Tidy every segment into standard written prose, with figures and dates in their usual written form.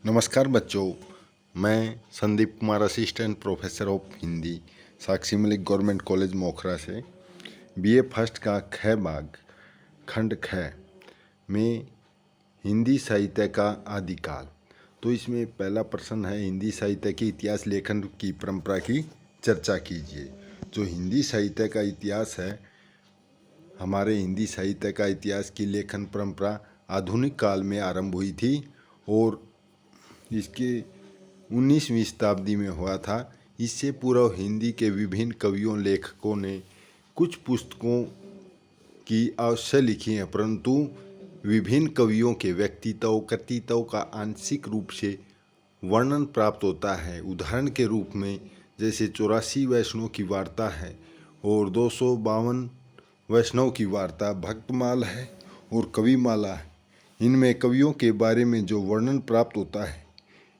नमस्कार बच्चों, मैं Sandeep Kumar assistant professor of Hindi Sakshi Malik government college Mokhra से बीए फर्स्ट का ख भाग खंड ख में हिंदी साहित्य का आदिकाल। तो इसमें पहला प्रश्न है, हिंदी साहित्य के इतिहास लेखन की परंपरा की चर्चा कीजिए। जो हिंदी साहित्य का इतिहास है, हमारे हिंदी साहित्य का इतिहास की लेखन परंपरा आधुनिक काल में आरंभ हुई थी और इसके 19वीं शताब्दी में हुआ था। इससे पूर्व हिंदी के विभिन्न कवियों लेखकों ने कुछ पुस्तकों की अवश्य लिखी हैं, परंतु विभिन्न कवियों के व्यक्तित्व कृतित्व का आंशिक रूप से वर्णन प्राप्त होता है। उदाहरण के रूप में जैसे 84 वैष्णव की वार्ता है और 252 वैष्णव की वार्ता भक्तमाल है और कविमाला है। इनमें कवियों के बारे में जो वर्णन प्राप्त होता है,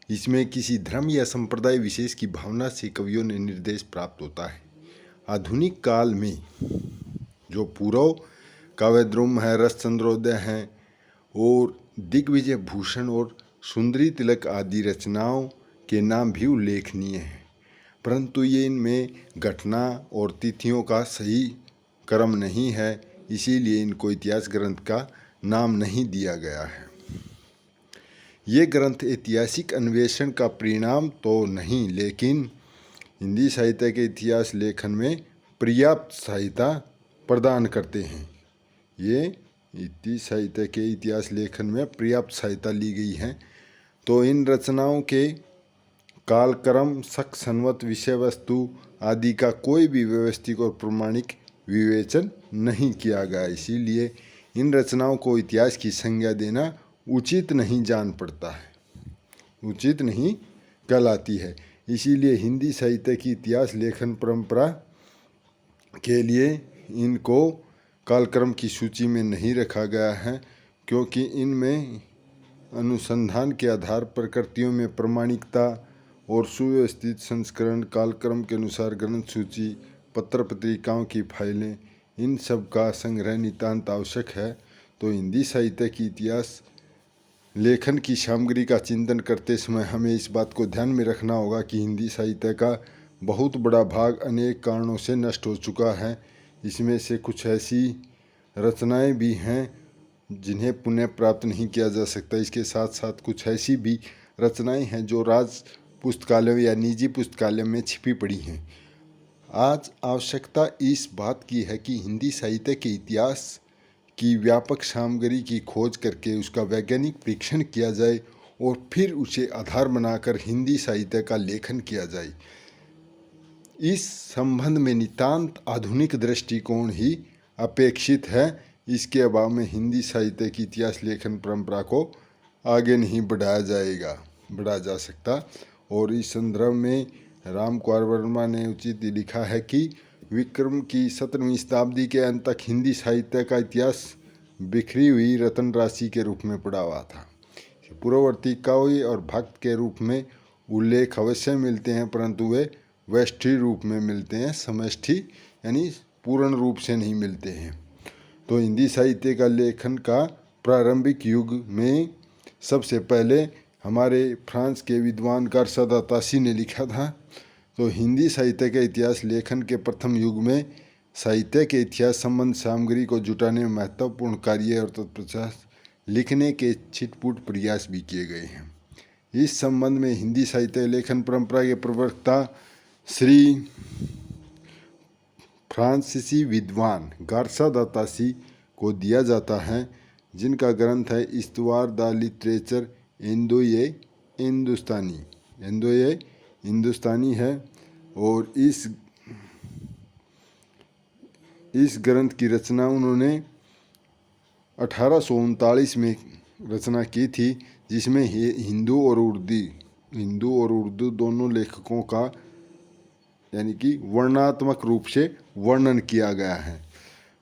इसमें किसी धर्म या संप्रदाय विशेष की भावना से कवियों ने निर्देश प्राप्त होता है। आधुनिक काल में जो पूर्व काव्यद्रुम है, रसचंद्रोदय हैं और दिग्विजय भूषण और सुंदरी तिलक आदि रचनाओं के नाम भी उल्लेखनीय हैं, परंतु ये इनमें घटना और तिथियों का सही क्रम नहीं है, इसीलिए इनको इतिहास ग्रंथ का नाम नहीं दिया गया है। ये ग्रंथ ऐतिहासिक अन्वेषण का परिणाम तो नहीं, लेकिन हिंदी साहित्य के इतिहास लेखन में पर्याप्त सहायता प्रदान करते हैं। ये हिंदी साहित्य के इतिहास लेखन में पर्याप्त सहायता ली गई है। तो इन रचनाओं के कालक्रम, शक, संवत, विषय वस्तु आदि का कोई भी व्यवस्थित और प्रमाणिक विवेचन नहीं किया गया, इसीलिए इन रचनाओं को इतिहास की संज्ञा देना उचित नहीं जान पड़ता है, उचित नहीं कहलाती है। इसीलिए हिंदी साहित्य की इतिहास लेखन परंपरा के लिए इनको कालक्रम की सूची में नहीं रखा गया है, क्योंकि इनमें अनुसंधान के आधार पर कृतियों में प्रामाणिकता और सुव्यवस्थित संस्करण, कालक्रम के अनुसार ग्रंथ सूची, पत्र पत्रिकाओं की फाइलें, इन सब का संग्रह नितांत आवश्यक है। तो हिंदी साहित्य की इतिहास लेखन की सामग्री का चिंतन करते समय हमें इस बात को ध्यान में रखना होगा कि हिंदी साहित्य का बहुत बड़ा भाग अनेक कारणों से नष्ट हो चुका है। इसमें से कुछ ऐसी रचनाएं भी हैं जिन्हें पुनः प्राप्त नहीं किया जा सकता। इसके साथ साथ कुछ ऐसी भी रचनाएं हैं जो राज पुस्तकालयों या निजी पुस्तकालय में छिपी पड़ी हैं। आज आवश्यकता इस बात की है कि हिंदी साहित्य के इतिहास की व्यापक सामग्री की खोज करके उसका वैज्ञानिक परीक्षण किया जाए और फिर उसे आधार बनाकर हिंदी साहित्य का लेखन किया जाए। इस संबंध में नितांत आधुनिक दृष्टिकोण ही अपेक्षित है। इसके अभाव में हिंदी साहित्य की इतिहास लेखन परंपरा को आगे नहीं बढ़ाया जा सकता। और इस संदर्भ में राम कुमार वर्मा ने उचित लिखा है कि विक्रम की 17वीं शताब्दी के अंत तक हिंदी साहित्य का इतिहास बिखरी हुई रतन राशि के रूप में पड़ा हुआ था। पूर्ववर्ती काव्य और भक्त के रूप में उल्लेख अवश्य मिलते हैं, परंतु वे व्यष्टि रूप में मिलते हैं, समष्टि यानी पूर्ण रूप से नहीं मिलते हैं। तो हिंदी साहित्य का लेखन का प्रारंभिक युग में सबसे पहले हमारे फ्रांस के विद्वान गार्सा दा तासी ने लिखा था। तो हिंदी साहित्य के इतिहास लेखन के प्रथम युग में साहित्य के इतिहास संबंध सामग्री को जुटाने में महत्वपूर्ण कार्य और तत्पश्चात लिखने के छिटपुट प्रयास भी किए गए हैं। इस संबंध में हिंदी साहित्य लेखन परंपरा के प्रवक्ता श्री फ्रांसीसी विद्वान गार्सा दा तासी को दिया जाता है, जिनका ग्रंथ है इस्तवार द लिटरेचर इंडोये हिंदुस्तानी है। और इस ग्रंथ की रचना उन्होंने 1839 में रचना की थी, जिसमें हिंदू और उर्दू दोनों लेखकों का यानी कि वर्णनात्मक रूप से वर्णन किया गया है।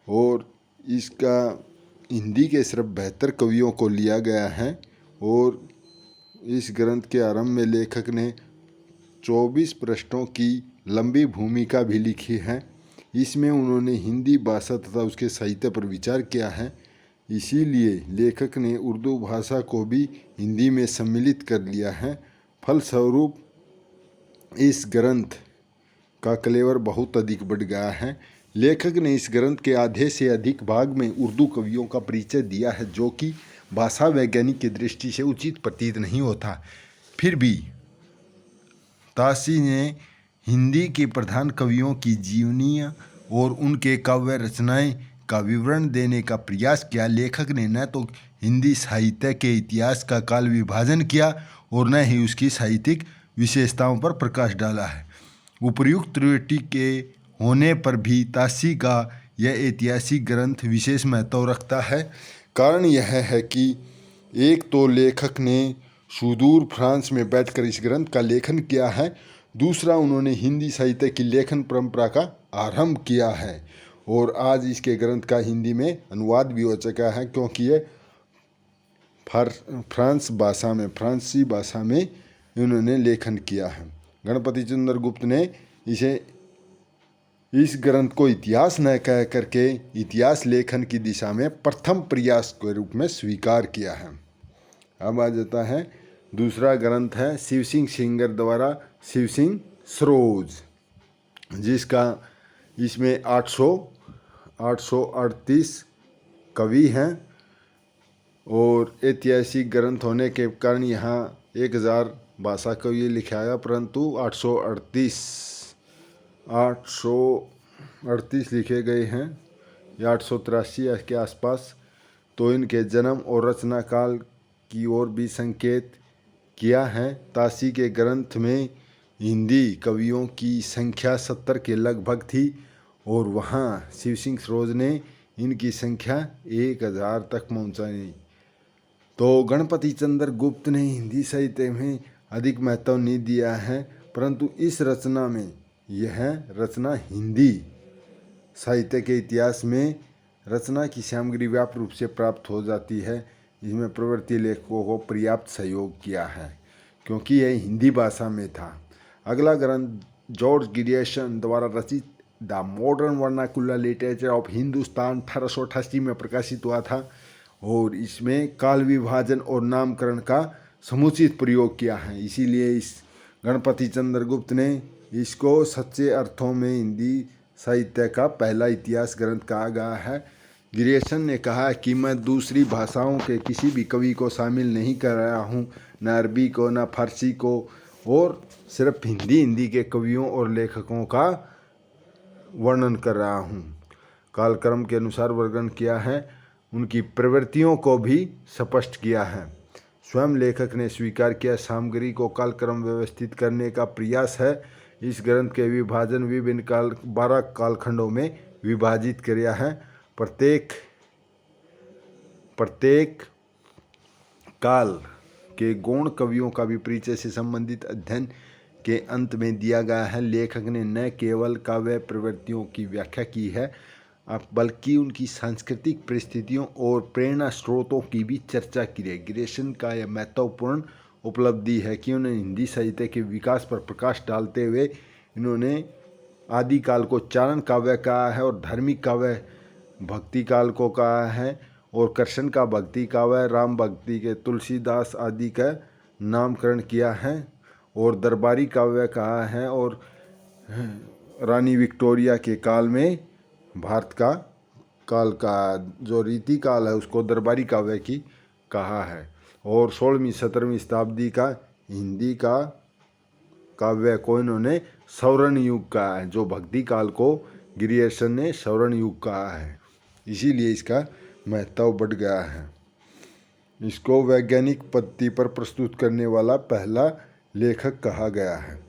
और इसका हिंदी के सिर्फ 72 कवियों को लिया गया है। और इस ग्रंथ के आरंभ में लेखक ने 24 पृष्ठों की लंबी भूमिका भी लिखी है। इसमें उन्होंने हिंदी भाषा तथा उसके साहित्य पर विचार किया है। इसीलिए लेखक ने उर्दू भाषा को भी हिंदी में सम्मिलित कर लिया है। फलस्वरूप इस ग्रंथ का कलेवर बहुत अधिक बढ़ गया है। लेखक ने इस ग्रंथ के आधे से अधिक भाग में उर्दू कवियों का परिचय दिया है, जो कि भाषा वैज्ञानिक की दृष्टि से उचित प्रतीत नहीं होता। फिर भी तासी ने हिंदी के प्रधान कवियों की जीवनी और उनके काव्य रचनाएं का विवरण देने का प्रयास किया। लेखक ने न तो हिंदी साहित्य के इतिहास का काल विभाजन किया और न ही उसकी साहित्यिक विशेषताओं पर प्रकाश डाला है। उपर्युक्त त्रुटि के होने पर भी तासी का यह ऐतिहासिक ग्रंथ विशेष महत्व रखता है। कारण यह है कि एक तो लेखक ने सुदूर फ्रांस में बैठकर इस ग्रंथ का लेखन किया है, दूसरा उन्होंने हिंदी साहित्य की लेखन परंपरा का आरंभ किया है और आज इसके ग्रंथ का हिंदी में अनुवाद भी हो चुका है, क्योंकि ये फ्रांसीसी भाषा में इन्होंने लेखन किया है। गणपति चंद्र गुप्त ने इस ग्रंथ को इतिहास न कह करके इतिहास लेखन की दिशा में प्रथम प्रयास के रूप में स्वीकार किया है। अब आ जाता है दूसरा ग्रंथ है शिव सिंह सिंगर द्वारा शिव सिंह सरोज, जिसका इसमें 838 कवि हैं और ऐतिहासिक ग्रंथ होने के कारण यहाँ 1000 भाषा कवि लिखा गया, परंतु 838 लिखे गए हैं या 883 के आसपास। तो इनके जन्म और रचना काल की ओर भी संकेत किया है। तासी के ग्रंथ में हिंदी कवियों की संख्या 70 के लगभग थी और वहाँ शिव सिंह सरोज ने इनकी संख्या 1000 तक पहुँचाई। तो गणपति चंद्र गुप्त ने हिंदी साहित्य में अधिक महत्व नहीं दिया है, परंतु इस रचना में यह रचना हिंदी साहित्य के इतिहास में रचना की सामग्री व्यापक रूप से प्राप्त हो जाती है। इसमें प्रवृत्ति लेखकों को पर्याप्त सहयोग किया है क्योंकि यह हिंदी भाषा में था। अगला ग्रंथ जॉर्ज गिरियर्सन द्वारा रचित the modern vernacular literature of Hindustan 1888 में प्रकाशित हुआ था और इसमें काल विभाजन और नामकरण का समुचित प्रयोग किया है। इसीलिए इस गणपति चंद्र गुप्त ने इसको सच्चे अर्थों में हिंदी साहित्य का पहला इतिहास ग्रंथ कहा गया है। गिरियर्सन ने कहा कि मैं दूसरी भाषाओं के किसी भी कवि को शामिल नहीं कर रहा हूँ, न अरबी को न फारसी को, और सिर्फ हिंदी के कवियों और लेखकों का वर्णन कर रहा हूँ। कालक्रम के अनुसार वर्णन किया है, उनकी प्रवृत्तियों को भी स्पष्ट किया है। स्वयं लेखक ने स्वीकार किया सामग्री को कालक्रम व्यवस्थित करने का प्रयास है। इस ग्रंथ के विभाजन विभिन्न 12 कालखंडों में विभाजित किया है। प्रत्येक काल के गौण कवियों का भी परिचय से संबंधित अध्ययन के अंत में दिया गया है। लेखक ने न केवल काव्य प्रवृत्तियों की व्याख्या की है, बल्कि उनकी सांस्कृतिक परिस्थितियों और प्रेरणा स्रोतों की भी चर्चा की है। गिरियर्सन का यह महत्वपूर्ण उपलब्धि है कि उन्होंने हिंदी साहित्य के विकास पर प्रकाश डालते हुए इन्होंने आदिकाल को चारण काव्य कहा है और धार्मिक काव्य भक्ति काल को कहा है और कृष्ण का भक्ति काव्य, राम भक्ति के तुलसीदास आदि का नामकरण किया है और दरबारी काव्य कहा है और रानी विक्टोरिया के काल में भारत का काल का जो रीति काल है उसको दरबारी काव्य की कहा है और 16वीं 17वीं शताब्दी का हिंदी का काव्य को इन्होंने स्वर्ण युग कहा है, जो भक्ति काल को गिरियर्सन ने स्वर्ण युग कहा है। इसीलिए इसका महत्व बढ़ गया है। इसको वैज्ञानिक पद्धति पर प्रस्तुत करने वाला पहला लेखक कहा गया है।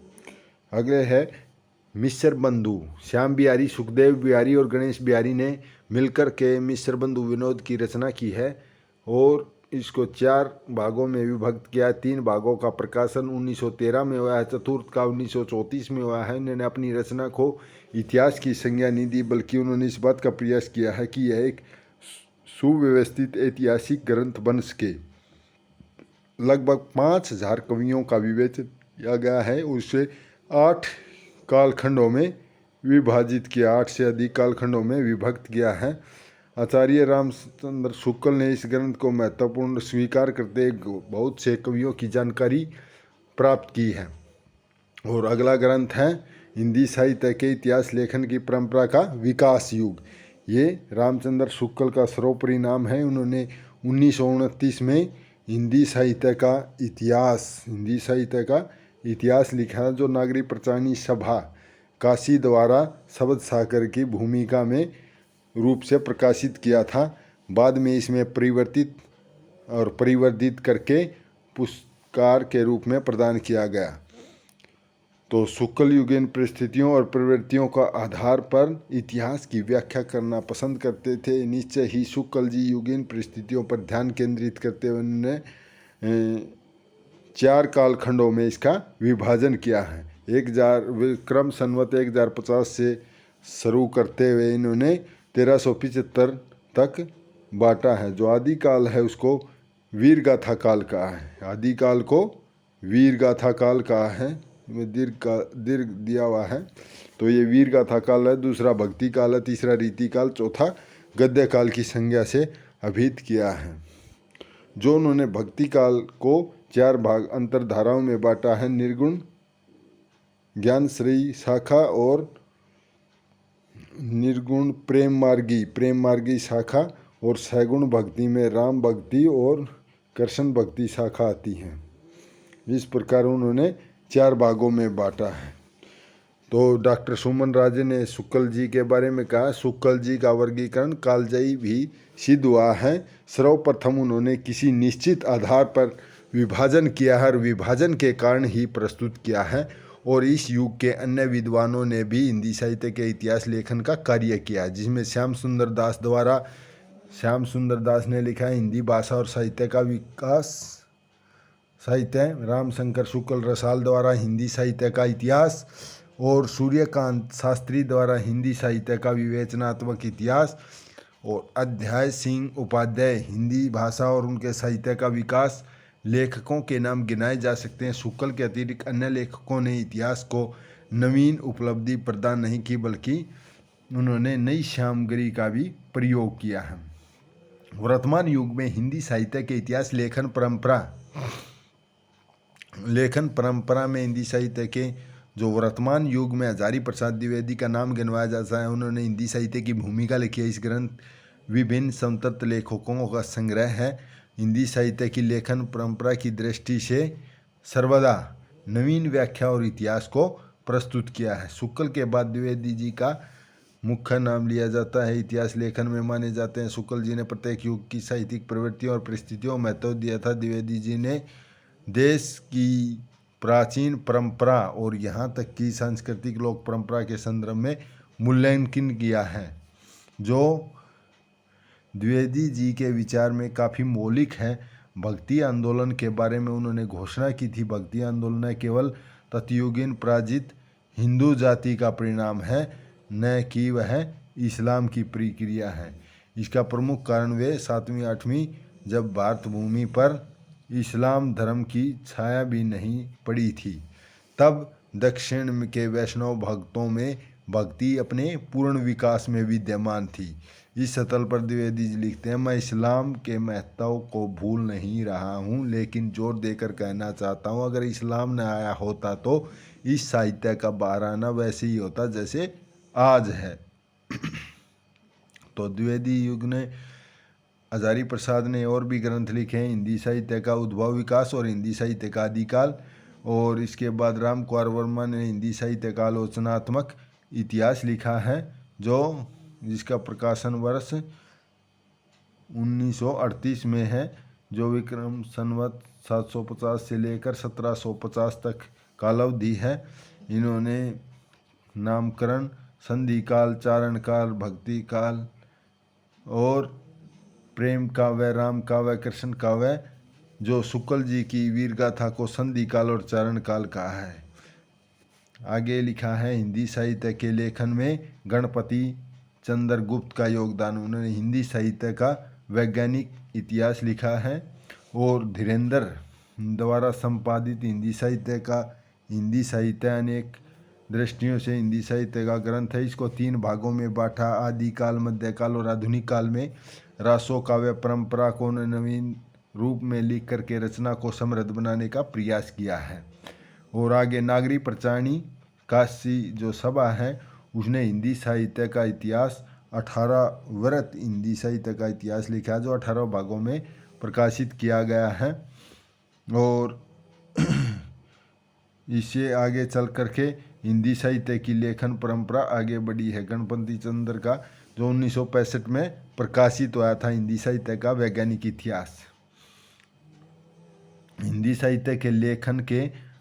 अगले है मिश्र बंधु। श्याम बिहारी, सुखदेव बिहारी और गणेश बिहारी ने मिलकर के मिश्र बंधु विनोद की रचना की है और इसको 4 भागों में विभक्त किया। 3 भागों का प्रकाशन 1913 में हुआ है, चतुर्थ का 1934 में हुआ है। इन्होंने अपनी रचना को इतिहास की संज्ञा नहीं दी, बल्कि उन्होंने इस बात का प्रयास किया है कि यह एक सुव्यवस्थित ऐतिहासिक ग्रंथ बन सके। लगभग 5000 कवियों का विवेचन किया गया है, उससे 8 कालखंडों में विभाजित किया, 8 से अधिक कालखंडों में विभक्त किया है। आचार्य रामचंद्र शुक्ल ने इस ग्रंथ को महत्वपूर्ण स्वीकार करते बहुत से कवियों की जानकारी प्राप्त की है। और अगला ग्रंथ है हिंदी साहित्य के इतिहास लेखन की परंपरा का विकास युग। ये रामचंद्र शुक्ल का सर्वोपरि नाम है। उन्होंने 1929 में हिंदी साहित्य का इतिहास लिखा, जो नागरिक प्रचारणी सभा काशी द्वारा शब्द सागर की भूमिका में रूप से प्रकाशित किया था। बाद में इसमें परिवर्तित करके पुरस्कार के रूप में प्रदान किया गया। तो शुक्ल युगीन परिस्थितियों और प्रवृत्तियों का आधार पर इतिहास की व्याख्या करना पसंद करते थे। निश्चय ही शुक्ल जी युगीन परिस्थितियों पर ध्यान केंद्रित करते हुए उन्होंने 4 कालखंडों में इसका विभाजन किया है। विक्रम संवत 1050 से शुरू करते हुए इन्होंने 1375 तक बांटा है। जो आदिकाल है उसको वीरगाथा काल कहा है। आदिकाल को वीरगाथा काल कहा है, दीर्घ दिया हुआ है। तो ये वीरगाथा काल है, दूसरा भक्ति काल है, तीसरा रीति काल, चौथा गद्य काल की संज्ञा से अभिहित किया है। जो उन्होंने भक्ति काल को 4 भाग अंतरधाराओं में बांटा है, निर्गुण ज्ञान श्री शाखा और निर्गुण प्रेम मार्गी शाखा, और सगुण भक्ति में राम भक्ति और कृष्ण भक्ति शाखा आती है। इस प्रकार उन्होंने 4 भागों में बांटा है। तो डॉक्टर सुमन राजे ने शुक्ल जी के बारे में कहा, शुक्ल जी का वर्गीकरण कालजयी भी सिद्ध हुआ है। सर्वप्रथम उन्होंने किसी निश्चित आधार पर विभाजन किया है और विभाजन के कारण ही प्रस्तुत किया है। और इस युग के अन्य विद्वानों ने भी हिंदी साहित्य के इतिहास लेखन का कार्य किया, जिसमें श्याम सुंदर दास ने लिखा है हिंदी भाषा और साहित्य का विकास साहित्य, रामशंकर शुक्ल रसाल द्वारा हिंदी साहित्य का इतिहास, और सूर्यकांत शास्त्री द्वारा हिंदी साहित्य का विवेचनात्मक इतिहास, और अध्याय सिंह उपाध्याय हिंदी भाषा और उनके साहित्य का विकास लेखकों के नाम गिनाए जा सकते हैं। शुक्ल के अतिरिक्त अन्य लेखकों ने इतिहास को नवीन उपलब्धि प्रदान नहीं की, बल्कि उन्होंने नई सामग्री का भी प्रयोग किया है। वर्तमान युग में हिंदी साहित्य के इतिहास लेखन परंपरा में हिंदी साहित्य के जो वर्तमान युग में हजारी प्रसाद द्विवेदी का नाम गिनवाया जाता है। उन्होंने हिंदी साहित्य की भूमिका लिखी है। इस ग्रंथ विभिन्न संतत लेखकों का संग्रह है। हिंदी साहित्य की लेखन परंपरा की दृष्टि से सर्वदा नवीन व्याख्या और इतिहास को प्रस्तुत किया है। शुक्ल के बाद द्विवेदी जी का मुख्य नाम लिया जाता है। इतिहास लेखन में माने जाते हैं। शुक्ल जी ने प्रत्येक युग की साहित्यिक प्रवृत्तियों और परिस्थितियों में महत्व दिया था। द्विवेदी जी ने देश की प्राचीन परंपरा और यहाँ तक कि सांस्कृतिक लोक परंपरा के संदर्भ में मूल्यांकन किया है, जो द्विवेदी जी के विचार में काफ़ी मौलिक है। भक्ति आंदोलन के बारे में उन्होंने घोषणा की थी। भक्ति आंदोलन केवल तत्युगीन पराजित हिंदू जाति का परिणाम है, न कि वह इस्लाम की प्रक्रिया है। इसका प्रमुख कारण वे 7वीं 8वीं जब भारत भूमि पर इस्लाम धर्म की छाया भी नहीं पड़ी थी, तब दक्षिण के वैष्णव भक्तों में भक्ति अपने पूर्ण विकास में विद्यमान थी। इस सतल पर द्विवेदी जी लिखते हैं, मैं इस्लाम के महत्व को भूल नहीं रहा हूँ, लेकिन जोर देकर कहना चाहता हूँ, अगर इस्लाम न आया होता तो इस साहित्य का बहाराना वैसे ही होता जैसे आज है। तो द्विवेदी युग ने हजारी प्रसाद ने और भी ग्रंथ लिखे हैं, हिंदी साहित्य का उद्भव विकास और हिंदी साहित्य का आदिकाल। और इसके बाद राम कुमार वर्मा ने हिंदी साहित्य का आलोचनात्मक इतिहास लिखा है, जिसका प्रकाशन वर्ष 1938 में है, जो विक्रम संवत 750 से लेकर 1750 तक कालावधि है। इन्होंने नामकरण संधि काल, चारण काल, भक्ति काल और प्रेम काव्य, राम काव्य, कृष्ण काव्य, जो शुक्ल जी की वीरगाथा को संधि काल और चारण काल कहा है। आगे लिखा है हिंदी साहित्य के लेखन में गणपति चंद्रगुप्त का योगदान। उन्होंने हिंदी साहित्य का वैज्ञानिक इतिहास लिखा है। और धीरेन्द्र द्वारा संपादित हिंदी साहित्य अनेक दृष्टियों से हिंदी साहित्य का ग्रंथ है। इसको 3 भागों में बांटा, आदिकाल, मध्यकाल और आधुनिक काल में। रासो काव्य परंपरा को नवीन रूप में लिख करके रचना को समृद्ध बनाने का प्रयास किया है। और आगे नागरी प्रचारणी काशी जो सभा है उसने हिंदी साहित्य का इतिहास 18 वृत्त हिंदी साहित्य का इतिहास लिखा जो 18 भागों में प्रकाशित किया गया है। और इससे आगे चल करके हिंदी साहित्य की लेखन परंपरा आगे बढ़ी है। गणपति चंद्र का जो 1965 में प्रकाशित हुआ था हिंदी साहित्य का वैज्ञानिक इतिहास। हिंदी साहित्य के लेखन के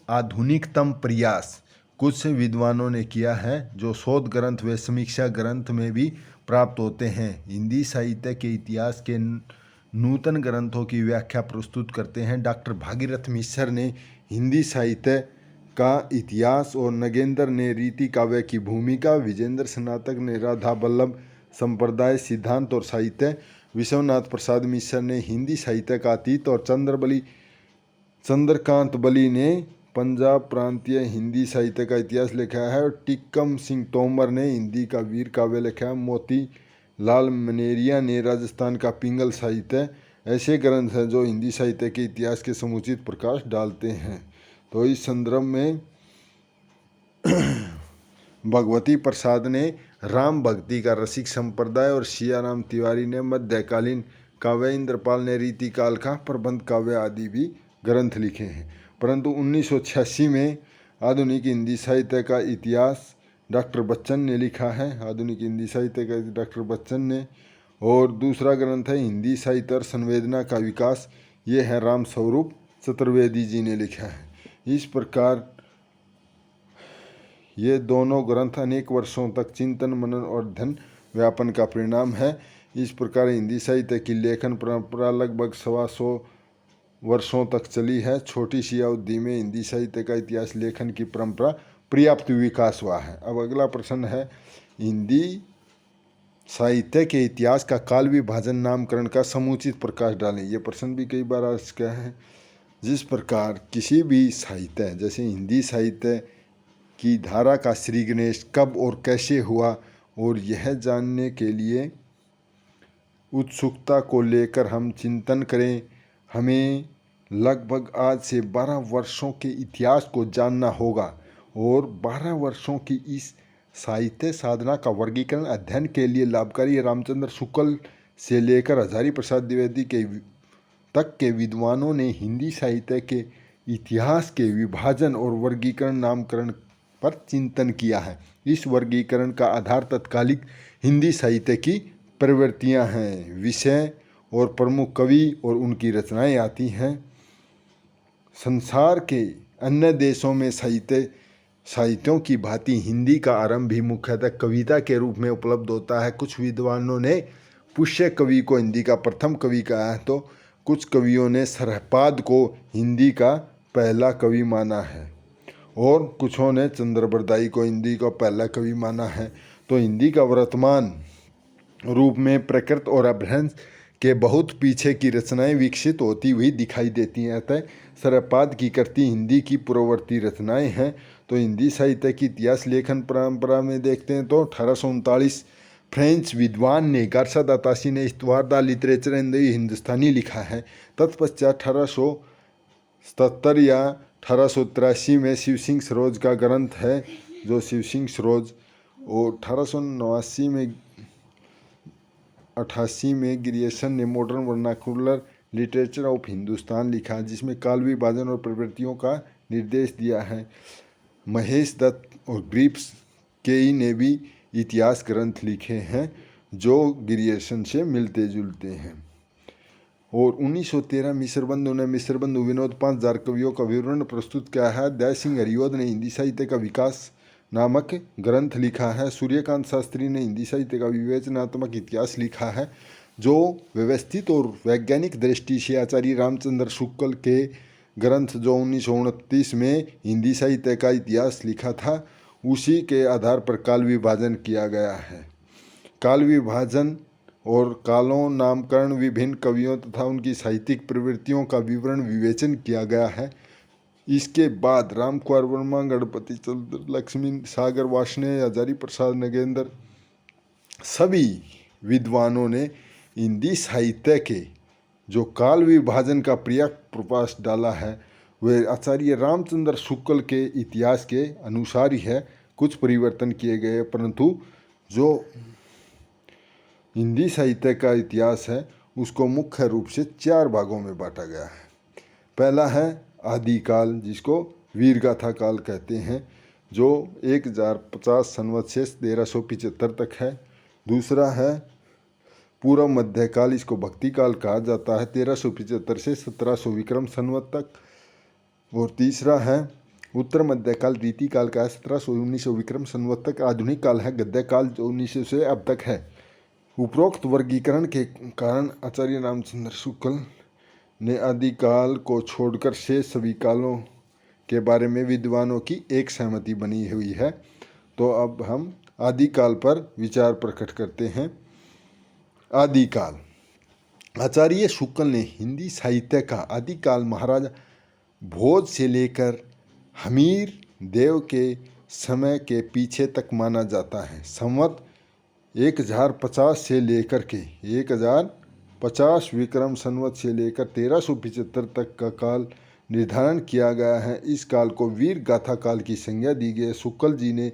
आधुनिकतम प्रयास कुछ विद्वानों ने किया है जो शोध ग्रंथ व समीक्षा ग्रंथ में भी प्राप्त होते हैं। हिंदी साहित्य के इतिहास के नूतन ग्रंथों की व्याख्या प्रस्तुत करते हैं। डॉक्टर भागीरथ मिश्र ने हिंदी साहित्य का इतिहास और नगेंद्र ने रीति काव्य की भूमिका, विजेंद्र स्नातक ने राधा वल्लभ संप्रदाय सिद्धांत और साहित्य, विश्वनाथ प्रसाद मिश्र ने हिंदी साहित्य का अतीत और चंद्रकांत बली ने पंजाब प्रांतीय हिंदी साहित्य का इतिहास लिखा है। और टिक्कम सिंह तोमर ने हिंदी का वीर काव्य लिखा है। मोती लाल मनेरिया ने राजस्थान का पिंगल साहित्य। ऐसे ग्रंथ हैं जो हिंदी साहित्य के इतिहास के समुचित प्रकाश डालते हैं। तो इस संदर्भ में भगवती प्रसाद ने राम भक्ति का रसिक संप्रदाय और सियाराम तिवारी ने मध्यकालीन काव्य, इंद्रपाल ने रीतिकाल का प्रबंध काव्य आदि भी ग्रंथ लिखे हैं। परंतु 1986 में आधुनिक हिंदी साहित्य का इतिहास डॉक्टर बच्चन ने लिखा है। आधुनिक हिंदी साहित्य का डॉक्टर बच्चन ने। और दूसरा ग्रंथ है हिंदी साहित्य और संवेदना का विकास, ये है राम स्वरूप चतुर्वेदी जी ने लिखा है। इस प्रकार ये दोनों ग्रंथ अनेक वर्षों तक चिंतन, मनन और अध्ययन व्यापन का परिणाम है। इस प्रकार हिंदी साहित्य की लेखन परंपरा लगभग 125 वर्षों तक चली है। छोटी सी अवधि में हिंदी साहित्य का इतिहास लेखन की परंपरा पर्याप्त विकास हुआ है। अब अगला प्रश्न है, हिंदी साहित्य के इतिहास का काल विभाजन नामकरण का समुचित प्रकाश डालें। ये प्रश्न भी कई बार आ चुका है। जिस प्रकार किसी भी साहित्य, जैसे हिंदी साहित्य की धारा का श्री गणेश कब और कैसे हुआ, और यह जानने के लिए उत्सुकता को लेकर हम चिंतन करें। हमें लगभग आज से 12 वर्षों के इतिहास को जानना होगा। और 12 वर्षों की इस साहित्य साधना का वर्गीकरण अध्ययन के लिए लाभकारी रामचंद्र शुक्ल से लेकर हजारी प्रसाद द्विवेदी के तक के विद्वानों ने हिंदी साहित्य के इतिहास के विभाजन और वर्गीकरण नामकरण पर चिंतन किया है। इस वर्गीकरण का आधार तत्कालिक हिंदी साहित्य की प्रवृत्तियां हैं, विषय और प्रमुख कवि और उनकी रचनाएं आती हैं। संसार के अन्य देशों में साहित्यों की भांति हिंदी का आरंभ भी मुख्यतः कविता के रूप में उपलब्ध होता है। कुछ विद्वानों ने पुष्य कवि को हिंदी का प्रथम कवि कहा है, तो कुछ कवियों ने सरहपाद को हिंदी का पहला कवि माना है, और कुछों ने चंद्रबरदाई को हिंदी का पहला कवि माना है। तो हिंदी का वर्तमान रूप में प्रकृत और अपभ्रंश के बहुत पीछे की रचनाएं विकसित होती हुई दिखाई देती हैं। अतः सरहपाद की कृति हिंदी की पूर्ववर्ती रचनाएं हैं। तो हिंदी साहित्य की इतिहास लेखन परंपरा में देखते हैं तो 1839 फ्रेंच विद्वान ने गार्सा तासी ने इस्तवार द लिटरेचर इन द हिंदुस्तानी लिखा है। तत्पश्चात 1877 या 1883 में शिव सिंह सरोज का ग्रंथ है जो शिव सिंह सरोज, और 1888 में ग्रियर्सन ने modern vernacular literature of Hindustan लिखा, जिसमें काल विभाजन और प्रवृत्तियों का निर्देश दिया है। महेश दत्त और ग्रिप्स केई ने भी इतिहास ग्रंथ लिखे हैं जो ग्रियर्सन से मिलते जुलते हैं। और 1913 मिश्रबंधु ने मिश्रबंधु विनोद 5000 कवियों का विवरण प्रस्तुत किया है। दया सिंह हरिओद ने हिंदी साहित्य का विकास नामक ग्रंथ लिखा है। सूर्यकांत शास्त्री ने हिंदी साहित्य का विवेचनात्मक इतिहास लिखा है, जो व्यवस्थित और वैज्ञानिक दृष्टि से आचार्य रामचंद्र शुक्ल के ग्रंथ जो 1929 में हिंदी साहित्य का इतिहास लिखा था, उसी के आधार पर काल विभाजन किया गया है। काल विभाजन और कालों नामकरण विभिन्न कवियों तथा उनकी साहित्यिक प्रवृत्तियों का विवरण विवेचन किया गया है। इसके बाद राम कुमार वर्मा, गणपति चंद्र, लक्ष्मी सागर वार्ष्णेय, हजारी प्रसाद नगेंद्र, सभी विद्वानों ने हिंदी साहित्य के जो काल विभाजन का पर्याप्त प्रकाश डाला है वह आचार्य रामचंद्र शुक्ल के इतिहास के अनुसार ही है। कुछ परिवर्तन किए गए, परंतु जो हिंदी साहित्य का इतिहास है उसको मुख्य रूप से 4 भागों में बांटा गया है। पहला है आदिकाल, जिसको वीरगाथा काल कहते हैं, जो 1050 संवत से 1375 तक है। दूसरा है पूर्व मध्यकाल, इसको भक्ति काल कहा जाता है, 1375 से 1700 विक्रम संवत तक। और तीसरा है उत्तर मध्यकाल, रीति काल का है, 1700 1900 विक्रम संवत तक। आधुनिक काल है गद्य काल, जो 1900 से अब तक है। उपरोक्त वर्गीकरण के कारण आचार्य रामचंद्र शुक्ल ने आदिकाल को छोड़कर शेष सभी कालों के बारे में विद्वानों की एक सहमति बनी हुई है। तो अब हम आदिकाल पर विचार प्रकट करते हैं। आदिकाल, आचार्य शुक्ल ने हिंदी साहित्य का आदिकाल महाराजा भोज से लेकर हमीर देव के समय के पीछे तक माना जाता है। संवत 1050 से लेकर के 1050 विक्रम संवत से लेकर 1375 तक का काल निर्धारण किया गया है। इस काल को वीर गाथा काल की संज्ञा दी गई है। शुक्ल जी ने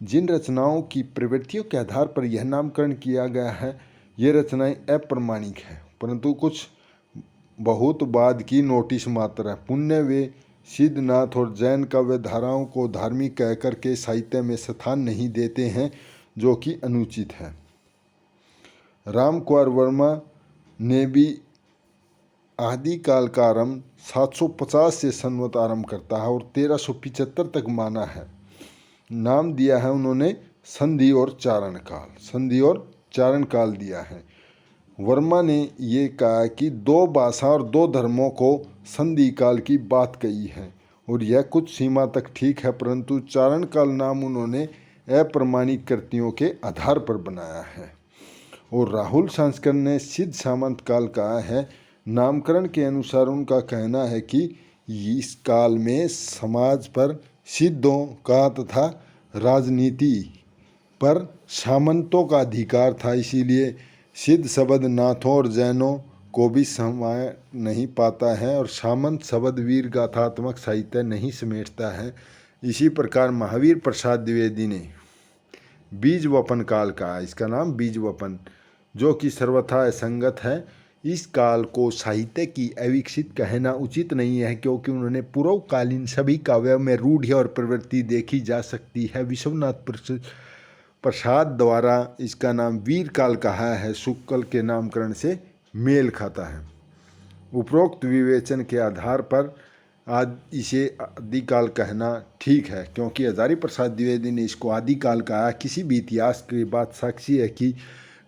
जिन रचनाओं की प्रवृत्तियों के आधार पर यह नामकरण किया गया है, ये रचनाएं अप्रमाणिक हैं, परंतु कुछ बहुत बाद की नोटिस मात्र है। पुण्य वे सिद्धनाथ और जैन काव्य धाराओं को धार्मिक कहकर के साहित्य में स्थान नहीं देते हैं, जो कि अनुचित है। राम कुमार वर्मा ने भी आदिकाल का आरंभ 750 से संवत आरंभ करता है और 1375 तक माना है। नाम दिया है उन्होंने संधि और चारण काल, संधि और चारण काल दिया है। वर्मा ने ये कहा कि 2 भाषा और 2 धर्मों को संधि काल की बात कही है और यह कुछ सीमा तक ठीक है, परंतु चारण काल नाम उन्होंने अप्रमाणिक कृतियों के आधार पर बनाया है। और राहुल संस्करण ने सिद्ध सामंत काल कहा है। नामकरण के अनुसार उनका कहना है कि इस काल में समाज पर सिद्धों का तथा राजनीति पर सामंतों का अधिकार था, इसीलिए सिद्ध शब्द नाथों और जैनों को भी समाय नहीं पाता है और सामंत शब्द वीर गाथात्मक साहित्य नहीं समेटता है। इसी प्रकार महावीर प्रसाद द्विवेदी ने बीज वपन काल कहा, इसका नाम बीज वपन, जो कि सर्वथा असंगत है। इस काल को साहित्य की अविकसित कहना उचित नहीं है, क्योंकि उन्होंने पूर्वकालीन सभी काव्यों में रूढ़ि और प्रवृत्ति देखी जा सकती है। विश्वनाथ प्रसाद द्वारा इसका नाम वीर काल कहा है, शुक्ल के नामकरण से मेल खाता है। उपरोक्त विवेचन के आधार पर इसे आदिकाल कहना ठीक है, क्योंकि हजारी प्रसाद द्विवेदी ने इसको आदिकाल कहा। किसी भी इतिहास की बात साक्षी है कि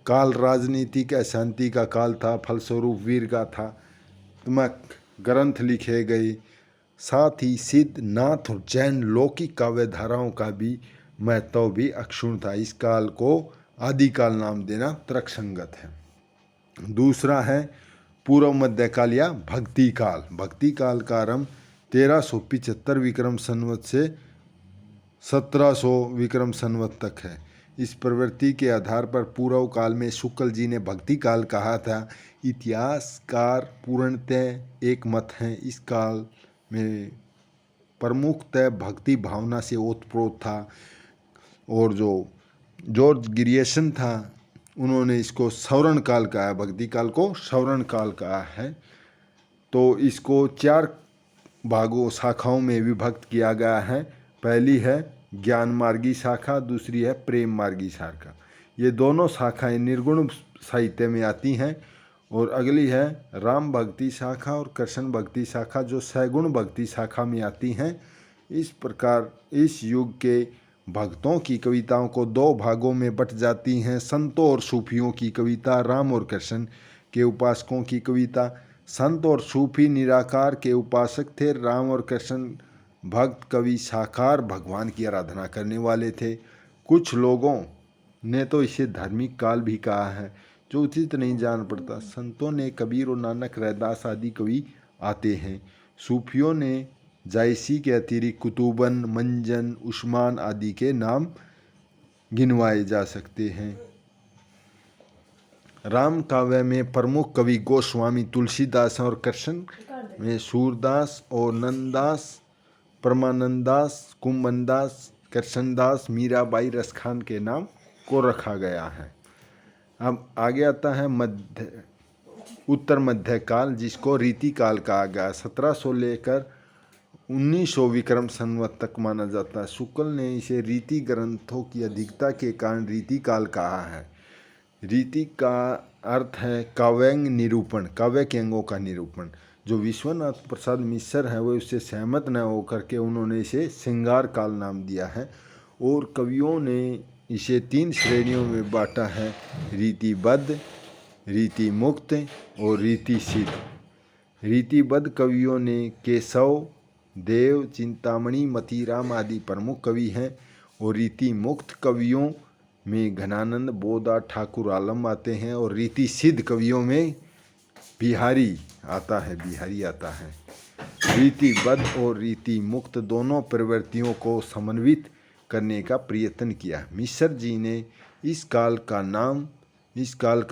काल राजनीतिक अशांति का काल था, फलस्वरूप वीर गाथात्मक ग्रंथ लिखे गए। साथ ही सिद्ध नाथ और जैन लौकिक काव्य धाराओं का भी महत्व भी अक्षुण्ण था। इस काल को आदिकाल नाम देना तर्कसंगत है। दूसरा है पूर्व मध्यकाल या भक्ति काल। भक्ति काल का आरंभ 1375 विक्रम संवत से 1700 विक्रम संवत तक है। इस प्रवृत्ति के आधार पर पूर्व काल में शुक्ल जी ने भक्ति काल कहा था। इतिहासकार पूर्णतः एक मत हैं। इस काल में प्रमुखतः भक्ति भावना से ओतप्रोत था और जो जॉर्ज ग्रियर्सन था उन्होंने इसको सवर्ण काल कहा है, भक्ति काल को सवर्ण काल कहा है। तो इसको 4 भागों शाखाओं में विभक्त किया गया है। पहली है ज्ञान मार्गी शाखा, दूसरी है प्रेम मार्गी शाखा। ये दोनों शाखाएं निर्गुण साहित्य में आती हैं। और अगली है राम भक्ति शाखा और कृष्ण भक्ति शाखा, जो सगुण भक्ति शाखा में आती हैं। इस प्रकार इस युग के भक्तों की कविताओं को 2 भागों में बट जाती हैं। संतों और सूफियों की कविता, राम और कृष्ण के उपासकों की कविता। संत और सूफी निराकार के उपासक थे, राम और कृष्ण भक्त कवि साकार भगवान की आराधना करने वाले थे। कुछ लोगों ने तो इसे धार्मिक काल भी कहा है, जो उचित नहीं जान पड़ता। संतों ने कबीर और नानक, रैदास आदि कवि आते हैं। सूफियों ने जायसी के अतिरिक्त कुतुबन, मंजन, उस्मान आदि के नाम गिनवाए जा सकते हैं। राम काव्य में प्रमुख कवि गोस्वामी तुलसीदास और कृष्ण में सूरदास और नंददास, परमानंदास, कुंभनदास, कृष्णदास, मीराबाई, रसखान के नाम को रखा गया है। अब आगे आता है उत्तर मध्य काल, जिसको रीति काल कहा गया। 1700 लेकर 1900 विक्रम संवत तक माना जाता है। शुक्ल ने इसे रीति ग्रंथों की अधिकता के कारण रीति काल कहा है। रीति का अर्थ है काव्यांग निरूपण, काव्य के अंगों का निरूपण। जो विश्वनाथ प्रसाद मिश्र है वो उससे सहमत न होकर के उन्होंने इसे श्रृंगार काल नाम दिया है। और कवियों ने इसे 3 श्रेणियों में बांटा है, रीतिबद्ध, रीति मुक्त और रीति सिद्ध। रीतिबद्ध कवियों ने केशव, देव, चिंतामणि, मतीराम आदि प्रमुख कवि हैं। और रीति मुक्त कवियों में घनानंद, बोधा, ठाकुर आलम आते हैं। और रीति सिद्ध कवियों में बिहारी आता है। रीतिबद्ध और रीति मुक्त दोनों प्रवृत्तियों को समन्वित करने का प्रयत्न किया। मिश्र जी ने इस काल का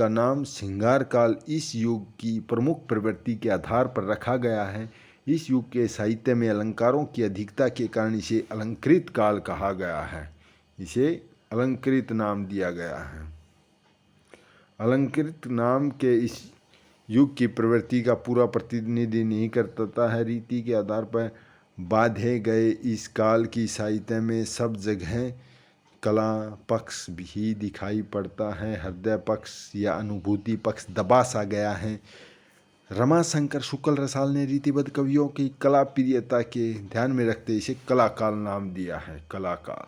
नाम श्रृंगार काल इस युग की प्रमुख प्रवृत्ति के आधार पर रखा गया है। इस युग के साहित्य में अलंकारों की अधिकता के कारण इसे अलंकृत काल कहा गया है। इसे अलंकृत नाम दिया गया है। अलंकृत नाम के इस युग की प्रवृत्ति का पूरा प्रतिनिधि नहीं करता है। रीति के आधार पर बांधे गए इस काल की साहित्य में सब जगह कला पक्ष भी दिखाई पड़ता है। हृदय पक्ष या अनुभूति पक्ष दबा सा गया है। रमाशंकर शुक्ल रसाल ने रीतिबद्ध कवियों की कला प्रियता के ध्यान में रखते इसे कला काल नाम दिया है। कला काल।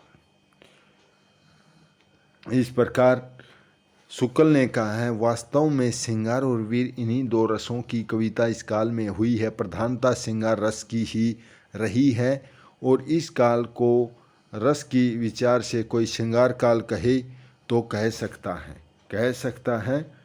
इस प्रकार शुक्ल ने कहा है, वास्तव में श्रृंगार और वीर इन्हीं 2 रसों की कविता इस काल में हुई है। प्रधानता श्रृंगार रस की ही रही है। और इस काल को रस की विचार से कोई श्रृंगार काल कहे तो कह सकता है।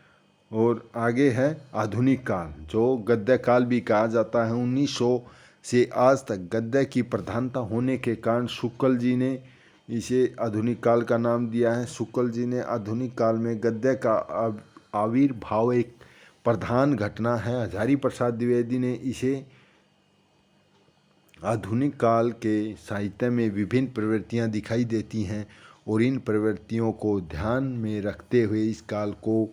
और आगे है आधुनिक काल, जो गद्य काल भी कहा जाता है। 1900 से आज तक गद्य की प्रधानता होने के कारण शुक्ल जी ने इसे आधुनिक काल का नाम दिया है। शुक्ल जी ने आधुनिक काल में गद्य का आविर्भाव एक प्रधान घटना है। हजारी प्रसाद द्विवेदी ने इसे आधुनिक काल के साहित्य में विभिन्न प्रवृत्तियां दिखाई देती हैं और इन प्रवृत्तियों को ध्यान में रखते हुए इस काल को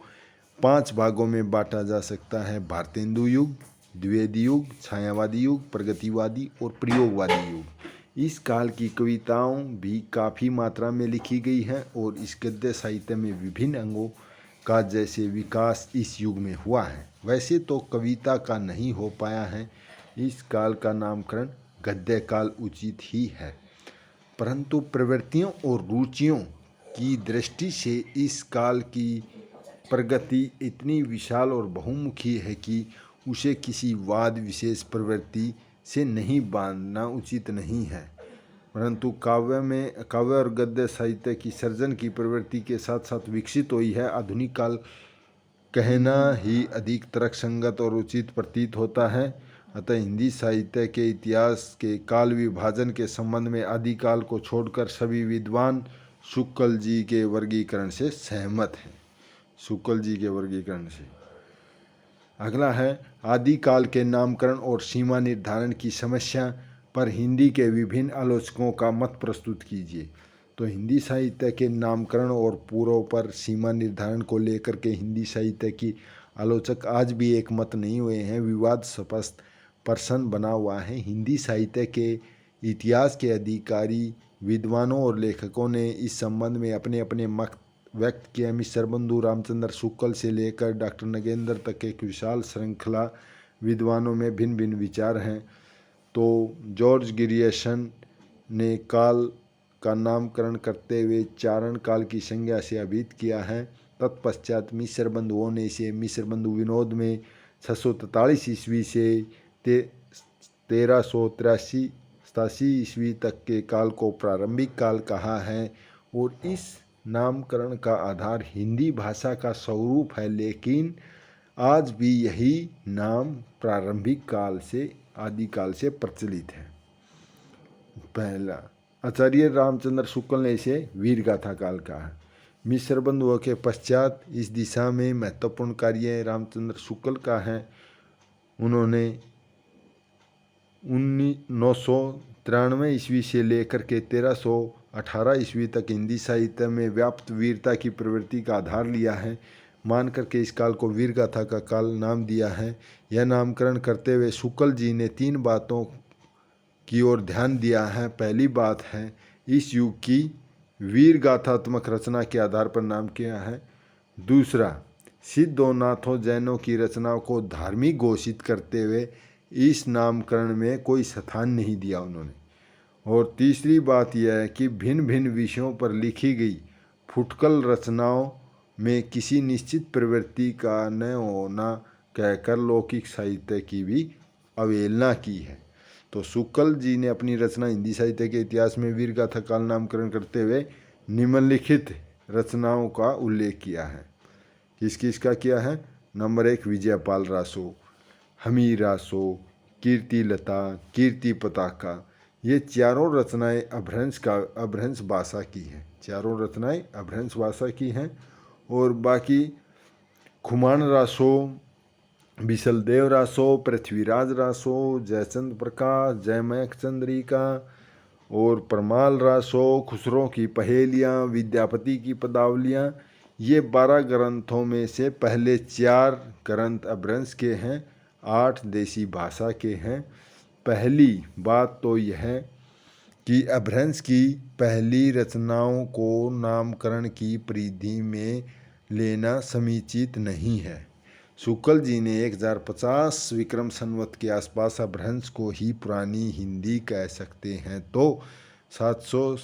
5 भागों में बांटा जा सकता है। भारतेंदु युग, द्विवेदी युग, छायावादी युग, प्रगतिवादी और प्रयोगवादी युग। इस काल की कविताओं भी काफ़ी मात्रा में लिखी गई हैं और इस गद्य साहित्य में विभिन्न अंगों का जैसे विकास इस युग में हुआ है वैसे तो कविता का नहीं हो पाया है। इस काल का नामकरण गद्य काल उचित ही है, परंतु प्रवृत्तियों और रुचियों की दृष्टि से इस काल की प्रगति इतनी विशाल और बहुमुखी है कि उसे किसी वाद विशेष प्रवृत्ति से नहीं बांधना उचित नहीं है। परंतु काव्य और गद्य साहित्य की सर्जन की प्रवृत्ति के साथ साथ विकसित हुई है। आधुनिक काल कहना ही अधिक तर्कसंगत और उचित प्रतीत होता है। अतः हिंदी साहित्य के इतिहास के काल विभाजन के संबंध में आदिकाल को छोड़कर सभी विद्वान शुक्ल जी के वर्गीकरण से सहमत हैं। शुक्ल जी के वर्गीकरण से। अगला है आदिकाल के नामकरण और सीमा निर्धारण की समस्या पर हिंदी के विभिन्न आलोचकों का मत प्रस्तुत कीजिए। तो हिंदी साहित्य के नामकरण और पूर्व पर सीमा निर्धारण को लेकर के हिंदी साहित्य की आलोचक आज भी एक मत नहीं हुए हैं। विवाद स्पष्ट प्रश्न बना हुआ है। हिंदी साहित्य के इतिहास के अधिकारी विद्वानों और लेखकों ने इस संबंध में अपने अपने मत व्यक्त किया। मिश्र बंधु रामचंद्र शुक्ल से लेकर डॉक्टर नगेंद्र तक एक विशाल श्रृंखला विद्वानों में भिन्न भिन्न विचार हैं। तो जॉर्ज गिरियसन ने काल का नामकरण करते हुए चारण काल की संज्ञा से अभिहित किया है। तत्पश्चात मिश्र बंधुओं ने इसे मिश्र बंधु विनोद में 643 ईस्वी से 1383-87 ईस्वी तक के काल को प्रारंभिक काल कहा है। और इस नामकरण का आधार हिंदी भाषा का स्वरूप है, लेकिन आज भी यही नाम प्रारंभिक काल से आदिकाल से प्रचलित है। पहला आचार्य रामचंद्र शुक्ल ने इसे वीर गाथा काल कहा है। मिश्र बंधुओं के पश्चात इस दिशा में महत्वपूर्ण कार्य रामचंद्र शुक्ल का है। उन्होंने 993 ईस्वी से लेकर के 1318 ईस्वी तक हिंदी साहित्य में व्याप्त वीरता की प्रवृत्ति का आधार लिया है, मान करके इस काल को वीर गाथा का काल नाम दिया है। यह नामकरण करते हुए शुक्ल जी ने 3 बातों की ओर ध्यान दिया है। पहली बात है, इस युग की वीर गाथात्मक रचना के आधार पर नाम किया है। दूसरा, सिद्धों नाथों जैनों की रचनाओं को धार्मिक घोषित करते हुए इस नामकरण में कोई स्थान नहीं दिया उन्होंने। और तीसरी बात यह है कि भिन्न भिन्न विषयों पर लिखी गई फुटकल रचनाओं में किसी निश्चित प्रवृत्ति का न होना कहकर लौकिक साहित्य की भी अवहेलना की है। तो शुक्ल जी ने अपनी रचना हिंदी साहित्य के इतिहास में वीर गाथा काल नामकरण करते हुए निम्नलिखित रचनाओं का उल्लेख किया है। किस किस का किया है? नंबर 1 विजयपाल रासो, हमीर रासो, कीर्ति लता, कीर्ति पताका। ये चारों रचनाएं अभ्रंश भाषा की हैं। चारों रचनाएं अभ्रंश भाषा की हैं। और बाकी खुमान रासो, बिसलदेव रासो, पृथ्वीराज रासो, जयचंद प्रकाश, जयमयक चंद्रिका और परमाल रासो, खुसरो की पहेलियाँ, विद्यापति की पदावलियाँ, ये 12 ग्रंथों में से पहले 4 ग्रंथ अभ्रंश के हैं, 8 देसी भाषा के हैं। पहली बात तो यह है कि अभ्रंश की पहली रचनाओं को नामकरण की परिधि में लेना समीचित नहीं है। शुक्ल जी ने 1050 विक्रम संवत के आसपास अभ्रंश को ही पुरानी हिंदी कह सकते हैं, तो 700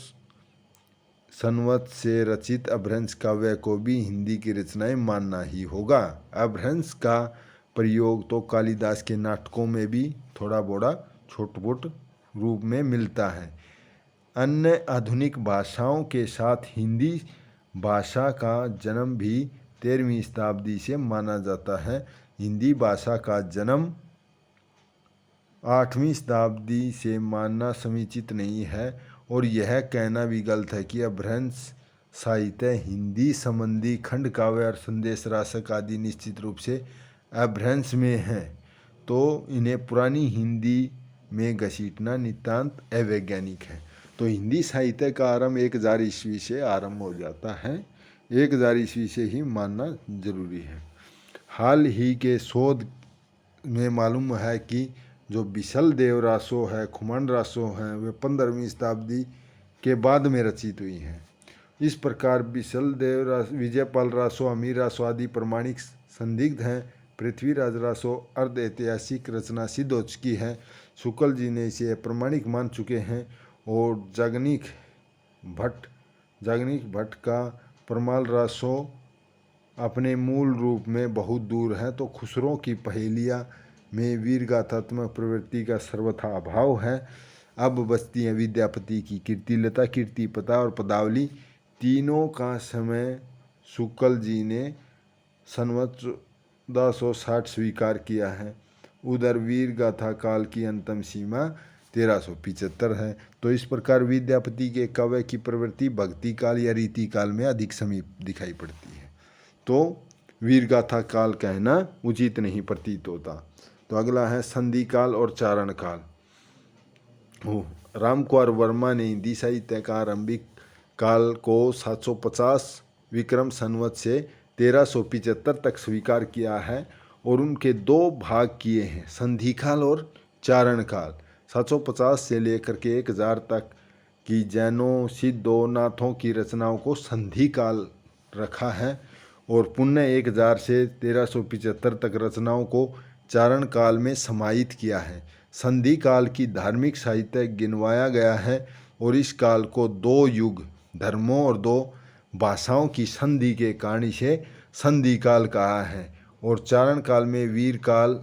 संवत से रचित अभ्रंश काव्य को भी हिंदी की रचनाएं मानना ही होगा। अभ्रंश का प्रयोग तो कालिदास के नाटकों में भी थोड़ा बोड़ा छोट-मोट रूप में मिलता है। अन्य आधुनिक भाषाओं के साथ हिंदी भाषा का जन्म भी 13वीं शताब्दी से माना जाता है। हिंदी भाषा का जन्म 8वीं शताब्दी से मानना समुचित नहीं है और यह कहना भी गलत है कि अभ्रंश साहित्य हिंदी संबंधी खंड काव्य और संदेश राशक आदि निश्चित रूप से अभ्रंश में हैं, तो इन्हें पुरानी हिंदी में घसीटना नितांत अवैज्ञानिक है। तो हिंदी साहित्य का आरंभ 1000 ईस्वी से आरंभ हो जाता है। 1000 ईस्वी से ही मानना जरूरी है। हाल ही के शोध में मालूम है कि जो बिसलदेव रासो है, खुमान रासो हैं, वे 15वीं शताब्दी के बाद में रचित हुई हैं। इस प्रकार बिसलदेव विजयपाल रासो, हमीर रासो आदि प्रमाणिक संदिग्ध हैं। पृथ्वीराज रासो अर्ध ऐतिहासिक रचना सिद्ध हो चुकी है। शुक्ल जी ने इसे प्रमाणिक मान चुके हैं और जागनिक भट्ट का परमाल रासो अपने मूल रूप में बहुत दूर है। तो खुसरो की पहेलियाँ में वीर गाथात्मक प्रवृत्ति का सर्वथा अभाव है। अब बचती है विद्यापति की कीर्ति लता, कीर्ति पता और पदावली। तीनों का समय शुक्ल जी ने संवत 1460 स्वीकार किया है। उधर वीर गाथा काल की अंतिम सीमा 1375 है। तो इस प्रकार विद्यापति के काव्य की प्रवृत्ति भक्ति काल या रीति काल में अधिक समीप दिखाई पड़ती है, तो वीर गाथा काल कहना उचित नहीं प्रतीत होता। तो अगला है संधि काल और चारण काल। रामकुमार वर्मा ने हिंदी साहित्य का आरंभिक काल को 750 विक्रम संवत से 1375 तक स्वीकार किया है और उनके 2 भाग किए हैं, संधि काल और चारण काल। 750 से लेकर के 1000 तक की जैनों सिद्धों नाथों की रचनाओं को संधि काल रखा है और पुण्य 1000 से 1375 तक रचनाओं को चारण काल में समाहित किया है। संधि काल की धार्मिक साहित्य गिनवाया गया है और इस काल को 2 युग, धर्मों और 2 भाषाओं की संधि के कारण इसे संधि काल कहा है। और चारण काल में वीर काल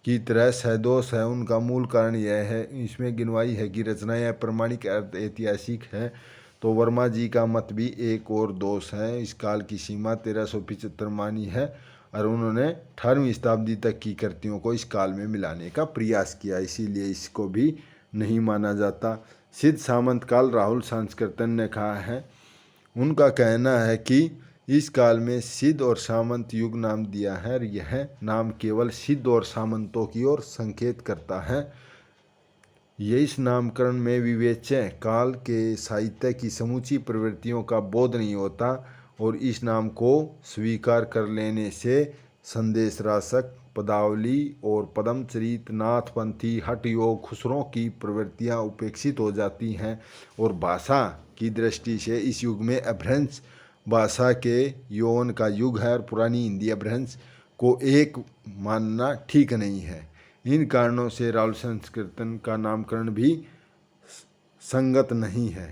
की तरह सहदोष है। उनका मूल कारण यह है, इसमें गिनवाई है कि रचनाएं अप्रमाणिक ऐतिहासिक है। तो वर्मा जी का मत भी एक और दोष है। इस काल की सीमा 1375 मानी है और उन्होंने 18वीं शताब्दी तक की कृतियों को इस काल में मिलाने का प्रयास किया, इसीलिए इसको भी नहीं माना जाता। सिद्ध सामंत काल राहुल सांस्कृतन ने कहा है। उनका कहना है कि इस काल में सिद्ध और सामंत युग नाम दिया है और यह नाम केवल सिद्ध और सामंतों की ओर संकेत करता है। यह इस नामकरण में विवेच्य काल के साहित्य की समूची प्रवृत्तियों का बोध नहीं होता और इस नाम को स्वीकार कर लेने से संदेश रासक, पदावली और पदमचरित, नाथपंथी, हठ योग, खुसरों की प्रवृत्तियां उपेक्षित हो जाती हैं और भाषा की दृष्टि से इस युग में अपभ्रंश भाषा के यौवन का युग है और पुरानी हिंदी अपभ्रंश को एक मानना ठीक नहीं है। इन कारणों से राहुल संस्कृतन का नामकरण भी संगत नहीं है।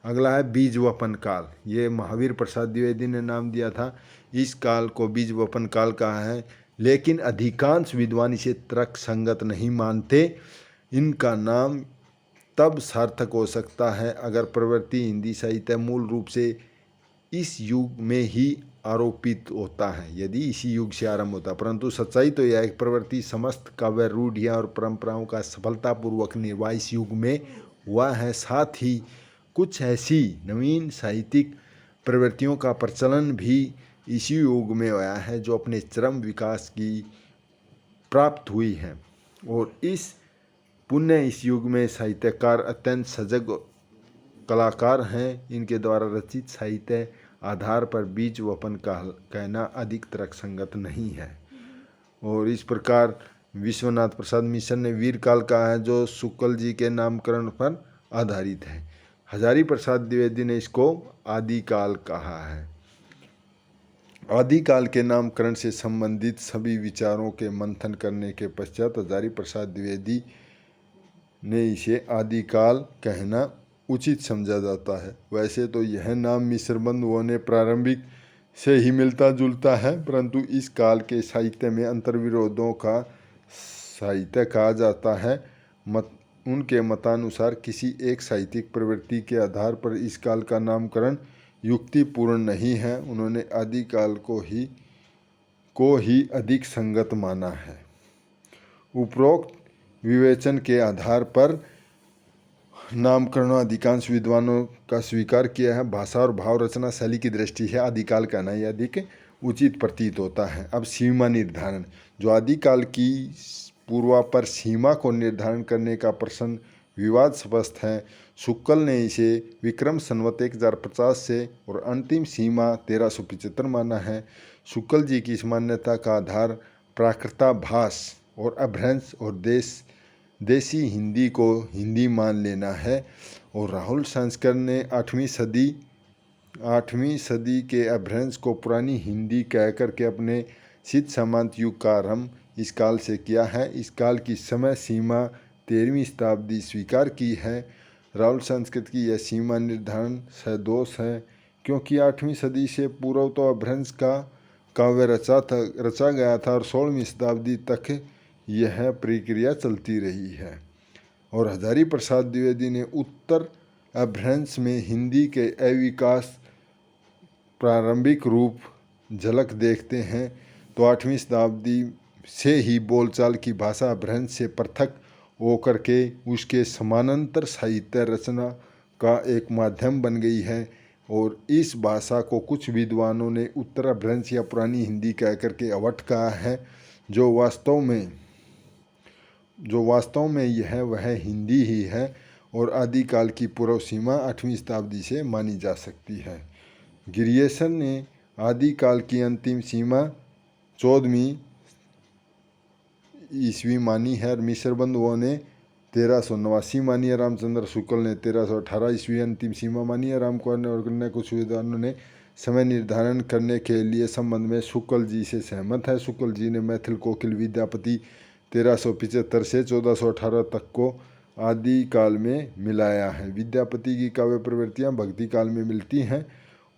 अगला है बीजवपन काल। ये महावीर प्रसाद द्विवेदी ने नाम दिया था। इस काल को बीजवपन काल कहा है, लेकिन अधिकांश विद्वान इसे तर्क संगत नहीं मानते। इनका नाम तब सार्थक हो सकता है अगर प्रवृत्ति हिंदी साहित्य मूल रूप से इस युग में ही आरोपित होता है, यदि इसी युग से आरंभ होता। परंतु सच्चाई तो यह है कि प्रवृत्ति समस्त काव्य रूढ़ियाँ और परंपराओं का सफलतापूर्वक निर्वाह इस युग में हुआ है। साथ ही कुछ ऐसी नवीन साहित्यिक प्रवृत्तियों का प्रचलन भी इसी युग में हुआ है जो अपने चरम विकास की प्राप्त हुई हैं और इस पुण्य इस युग में साहित्यकार अत्यंत सजग कलाकार हैं। इनके द्वारा रचित साहित्य आधार पर बीजवपन का कहना अधिक तर्कसंगत नहीं है। और इस प्रकार विश्वनाथ प्रसाद मिश्र ने वीरकाल कहा है जो शुक्ल जी के नामकरण पर आधारित है। हजारी प्रसाद द्विवेदी ने इसको आदिकाल कहा है। आदिकाल के नामकरण से संबंधित सभी विचारों के मंथन करने के पश्चात हजारी प्रसाद द्विवेदी ने इसे आदिकाल कहना उचित समझा जाता है। वैसे तो यह नाम मिश्र बंधुओं ने प्रारंभिक से ही मिलता जुलता है, परंतु इस काल के साहित्य में अंतर्विरोधों का साहित्य कहा जाता है। उनके मतानुसार किसी एक साहित्यिक प्रवृत्ति के आधार पर इस काल का नामकरण युक्तिपूर्ण नहीं है। उन्होंने आदिकाल को ही अधिक संगत माना है। उपरोक्त विवेचन के आधार पर नामकरणों अधिकांश विद्वानों का स्वीकार किया है। भाषा और भाव रचना शैली की दृष्टि से आदिकाल कहना ही अधिक उचित प्रतीत होता है। अब सीमा निर्धारण, जो आदिकाल की पूर्वापर सीमा को निर्धारण करने का प्रश्न विवाद स्पष्ट है। शुक्ल ने इसे विक्रम संवत 1050 से और अंतिम सीमा 1375 माना है। शुक्ल जी की इस मान्यता का आधार प्राकृताभास और अपभ्रंश और देसी हिंदी को हिंदी मान लेना है। और राहुल संस्कर ने 8वीं सदी के अपभ्रंश को पुरानी हिंदी कहकर के अपने सिद्ध सामंत युग का आरंभ इस काल से किया है। इस काल की समय सीमा 13वीं शताब्दी स्वीकार की है। राहुल संस्कृत की यह सीमा निर्धारण सदोष है, क्योंकि 8वीं सदी से पूर्व तो अपभ्रंश का काव्य रचा गया था और 16वीं शताब्दी तक यह प्रक्रिया चलती रही है। और हजारी प्रसाद द्विवेदी ने उत्तर अपभ्रंश में हिंदी के अविकास प्रारंभिक रूप झलक देखते हैं तो 8वीं शताब्दी से ही बोलचाल की भाषा अपभ्रंश से पृथक होकर के उसके समानांतर साहित्य रचना का एक माध्यम बन गई है। और इस भाषा को कुछ विद्वानों ने उत्तर अपभ्रंश या पुरानी हिंदी कहकर के अवट कहा है, जो वास्तव में यह वह हिंदी ही है और आदिकाल की पूर्व सीमा 8वीं शताब्दी से मानी जा सकती है। गिरियसन ने आदिकाल की अंतिम सीमा 14वीं ईस्वी मानी है और मिश्र बंधुओं ने 1389 मानी है। रामचंद्र शुक्ल ने 1318 ईस्वी अंतिम सीमा मानी है। रामकुमार और अन्य कुछ विद्वानों ने समय निर्धारण करने के लिए संबंध में शुक्ल जी से सहमत है। शुक्ल जी ने मैथिल कोकिल विद्यापति 1375 से 1418 तक को आदिकाल में मिलाया है। विद्यापति की काव्य प्रवृत्तियाँ भक्ति काल में मिलती हैं।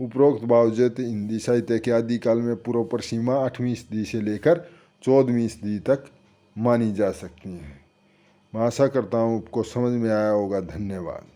उपरोक्त बावजूद हिंदी साहित्य के आदिकाल में पूर्व पर सीमा 8वीं सदी से लेकर 14वीं सदी तक मानी जा सकती हैं। मैं आशा करता हूँ आपको समझ में आया होगा। धन्यवाद।